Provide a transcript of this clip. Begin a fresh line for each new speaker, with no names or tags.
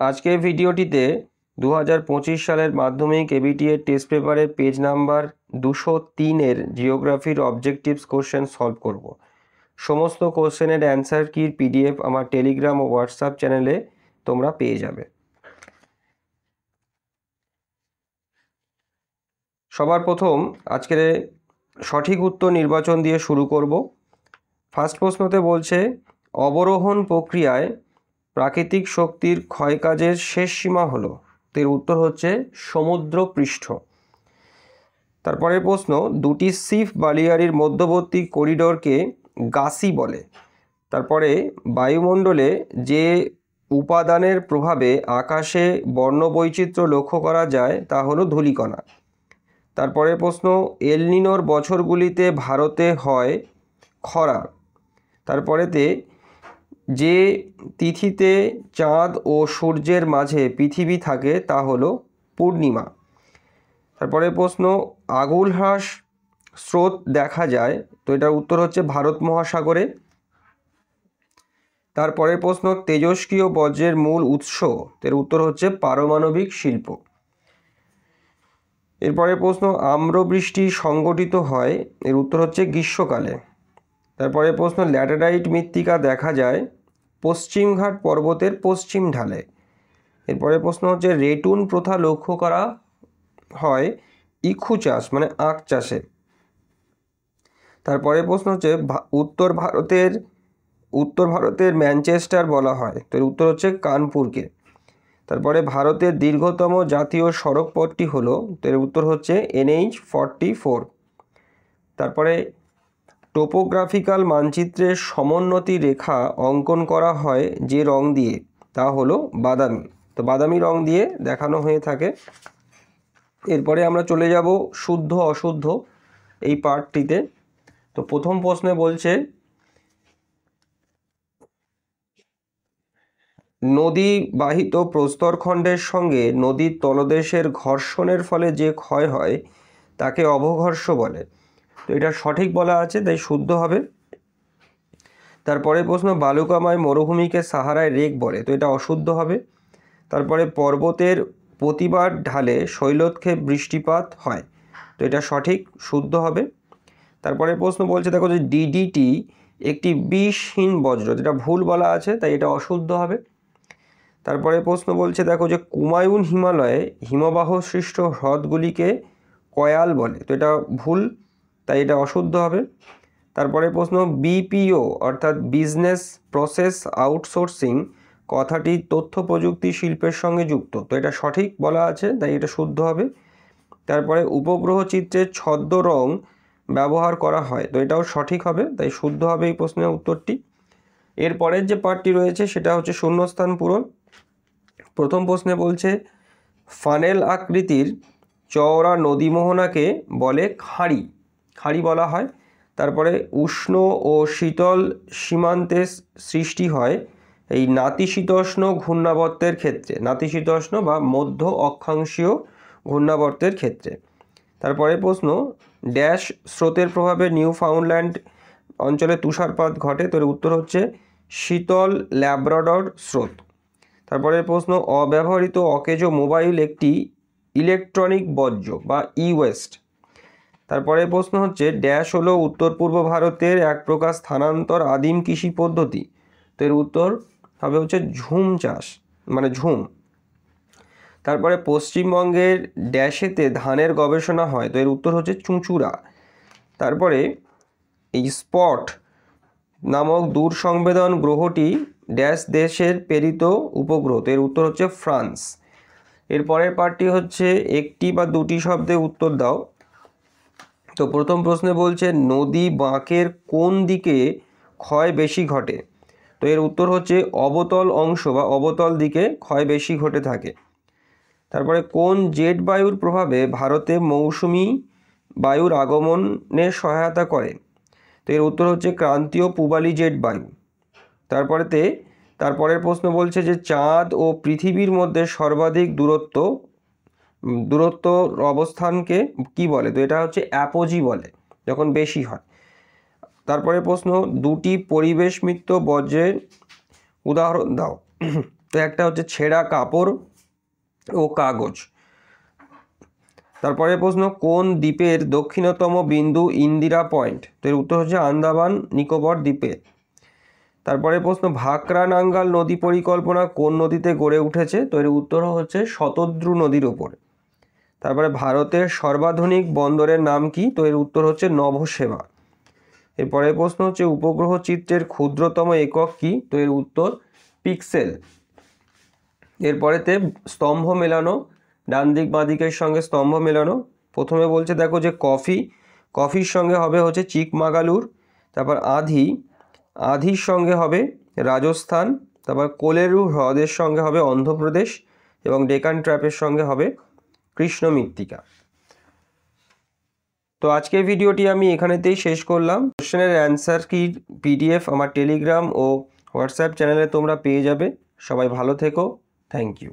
আজকের ভিডিওটিতে 2025 সালের মাধ্যমিক এবিটিএ টেস্ট পেপারের পেজ নাম্বার 203-এর জিওগ্রাফির অবজেক্টিভস কোশ্চেন সলভ করব। সমস্ত কোশ্চেনের অ্যান্সার কির পিডিএফ আমার টেলিগ্রাম ও হোয়াটসঅ্যাপ চ্যানেলে তোমরা পেয়ে যাবে। সবার প্রথম আজকের সঠিক উত্তর নির্বাচন দিয়ে শুরু করব। ফার্স্ট প্রশ্নতে বলছে, অবরোহণ প্রক্রিয়ায় প্রাকৃতিক শক্তির ক্ষয়কাজের শেষ সীমা হলো। এর উত্তর হচ্ছে সমুদ্রপৃষ্ঠ। তারপরের প্রশ্ন, দুটি সিফ বালিয়াড়ির মধ্যবর্তী করিডোরকে গাসি বলে। তারপরে বায়ুমণ্ডলে যে উপাদানের প্রভাবে আকাশে বর্ণবৈচিত্র্য লক্ষ্য করা যায় তা হলো ধূলিকণা। তারপরের প্রশ্ন, এল নিনোর বছরগুলিতে ভারতে হয় খরা। তারপরেতে যে তিথিতে চাঁদ ও সূর্যের মাঝে পৃথিবী থাকে তা হলো পূর্ণিমা। তারপরে প্রশ্ন, আগুন হ্রাস স্রোত দেখা যায়, তো এটার উত্তর হচ্ছে ভারত মহাসাগরে। তারপরে প্রশ্ন, তেজস্ক্রিয় বজ্রের মূল উৎস, এর উত্তর হচ্ছে পারমাণবিক শিল্প। এরপরে প্রশ্ন, আম্রবৃষ্টি সংঘটিত হয়, এর উত্তর হচ্ছে গ্রীষ্মকালে। তারপরে প্রশ্ন, ল্যাটেরাইট মৃত্তিকা দেখা যায় পশ্চিমঘাট পর্বতের পশ্চিম ঢালে। এরপরে প্রশ্ন হচ্ছে, রেটুন প্রথা লক্ষ্য করা হয় ইক্ষু চাষ মানে আখ চাষে। তারপরে প্রশ্ন হচ্ছে, উত্তর ভারতের ম্যানচেস্টার বলা হয়, তো এর উত্তর হচ্ছে কানপুরকে। তারপরে ভারতের দীর্ঘতম জাতীয় সড়ক পথটি হলো, তো এর উত্তর হচ্ছে NH-44। তারপরে টোপোগ্রাফিক্যাল মানচিত্রের সমোন্নতি রেখা অঙ্কন করা হয় যে রং দিয়ে তা হলো বাদামি, তো বাদামি রং দিয়ে দেখানো হয়ে থাকে। এরপরে আমরা চলে যাব শুদ্ধ অশুদ্ধ এই পার্টটিতে। তো প্রথম প্রশ্নে বলছে, নদী বাহিত প্রস্তরখণ্ডের সঙ্গে নদীর তলদেশের ঘর্ষণের ফলে যে ক্ষয় হয় তাকে অবঘর্ষ বলে। তো এটা সঠিক বলা আছে, তাই শুদ্ধ হবে। তারপরে প্রশ্ন, বালুকাময় মরুভূমিকে সাহারায় রেক বলে, তো এটা অশুদ্ধ হবে। তারপরে পর্বতের প্রতিবার ঢালে শৈলক্ষে বৃষ্টিপাত হয়, তো এটা সঠিক, শুদ্ধ হবে। তারপরে প্রশ্ন বলছে, দেখো যে ডিডিটি একটি বিষহীন বজ্র, যেটা ভুল বলা আছে, তাই এটা অশুদ্ধ হবে। তারপরে প্রশ্ন বলছে, দেখো যে কুমায়ুন হিমালয়ে হিমবাহ সৃষ্ট হ্রদগুলিকে কয়াল বলে, তো এটা ভুল, তাই এটা অশুদ্ধ হবে। তারপরে প্রশ্ন, বিপিও অর্থাৎ বিজনেস প্রসেস আউটসোর্সিং কথাটি তথ্য প্রযুক্তি শিল্পের সঙ্গে যুক্ত, তো এটা সঠিক বলা আছে, তাই এটা শুদ্ধ হবে। তারপরে উপগ্রহ চিত্রের ছদ্ম রং ব্যবহার করা হয়, তো এটাও সঠিক হবে, তাই শুদ্ধ হবে এই প্রশ্নের উত্তরটি। এরপরের যে পার্টটি রয়েছে সেটা হচ্ছে শূন্যস্থান পূরণ। প্রথম প্রশ্নে বলছে, ফানেল আকৃতির চওড়া নদীমোহনাকে বলে খাঁড়ি, খাঁড়ি বলা হয়। তারপরে উষ্ণ ও শীতল সীমান্তে সৃষ্টি হয় এই নাতিশীতোষ্ণ ঘূর্ণাবর্তের ক্ষেত্রে, নাতিশীতোষ্ণ বা মধ্য অক্ষাংশীয় ঘূর্ণাবর্তের ক্ষেত্রে। তারপরে প্রশ্ন, ড্যাশ স্রোতের প্রভাবে নিউ ফাউন্ডল্যান্ড অঞ্চলে তুষারপাত ঘটে, তোর উত্তর হচ্ছে শীতল ল্যাব্রাডর স্রোত। তারপরে প্রশ্ন, অব্যবহৃত অকেজো মোবাইল একটি ইলেকট্রনিক বর্জ্য বা ই ওয়েস্ট। তারপরে প্রশ্ন হচ্ছে, ড্যাশ হলো উত্তর পূর্ব ভারতের এক প্রকার স্থানান্তর আদিম কৃষি পদ্ধতি, তো এর উত্তর হবে হচ্ছে ঝুম চাষ মানে ঝুম। তারপরে পশ্চিমবঙ্গের ড্যাশেতে ধানের গবেষণা হয়, তো এর উত্তর হচ্ছে চুঁচুড়া। তারপরে এই স্পট নামক দূর সংবেদন গ্রহটি ড্যাশ দেশের প্রেরিত উপগ্রহ, তো এর উত্তর হচ্ছে ফ্রান্স। এর পরের পার্টটি হচ্ছে একটি বা দুটি শব্দে উত্তর দাও। তো প্রথম প্রশ্নে বলছে, নদী বাঁকের কোন দিকে ক্ষয় বেশি ঘটে, তো এর উত্তর হচ্ছে অবতল অংশ বা অবতল দিকে ক্ষয় বেশি ঘটে থাকে। তারপরে কোন জেট বায়ুর প্রভাবে ভারতে মৌসুমি বায়ুর আগমনে সহায়তা করে, তো এর উত্তর হচ্ছে ক্রান্তীয় পূবালি জেট বায়ু। তারপরের প্রশ্ন বলছে যে চাঁদ ও পৃথিবীর মধ্যে সর্বাধিক দূরত্ব অবস্থানকে কি বলে, তো এটা হচ্ছে অ্যাপোজি বলে, যখন বেশি হয়। তারপরে প্রশ্ন, দুটি পরিবেশ মিত্র বজ্রের উদাহরণ দাও, তো একটা হচ্ছে ছেঁড়া কাপড় ও কাগজ। তারপরে প্রশ্ন, কোন দ্বীপের দক্ষিণতম বিন্দু ইন্দিরা পয়েন্ট? তো এর উত্তর হচ্ছে আন্দামান নিকোবর দ্বীপে। তারপরে প্রশ্ন, ভাকরা নাঙ্গাল নদী পরিকল্পনা কোন নদীতে গড়ে উঠেছে? তো এর উত্তর হচ্ছে শতদ্রু নদীর উপরে। তারপরে ভারতের সর্বাধুনিক বন্দরের নাম কি? তো এর উত্তর হচ্ছে নভোসেবা। এরপরে প্রশ্ন হচ্ছে উপগ্রহ চিত্রের ক্ষুদ্রতম একক কি? তো এর উত্তর পিক্সেল। এরপরেতে স্তম্ভ মেলানো, ডান দিক বাঁ দিকের সঙ্গে স্তম্ভ মেলানো। প্রথমে বলছে দেখো যে কফির সঙ্গে হবে হচ্ছে চিকমাগালুর। তারপর আধির সঙ্গে হবে রাজস্থান। তারপর কোলেরু হ্রদের সঙ্গে হবে অন্ধ্রপ্রদেশ এবং ডেকান ট্র্যাপের সঙ্গে হবে কৃষ্ণ মৃত্তিকা। তো আজকের ভিডিওটি আমি এখানেতেই শেষ করলাম। কোশ্চেনের অ্যান্সার কি পিডিএফ আমার টেলিগ্রাম ও হোয়াটসঅ্যাপ চ্যানেলে তোমরা পেয়ে যাবে। সবাই ভালো থেকো। Thank you.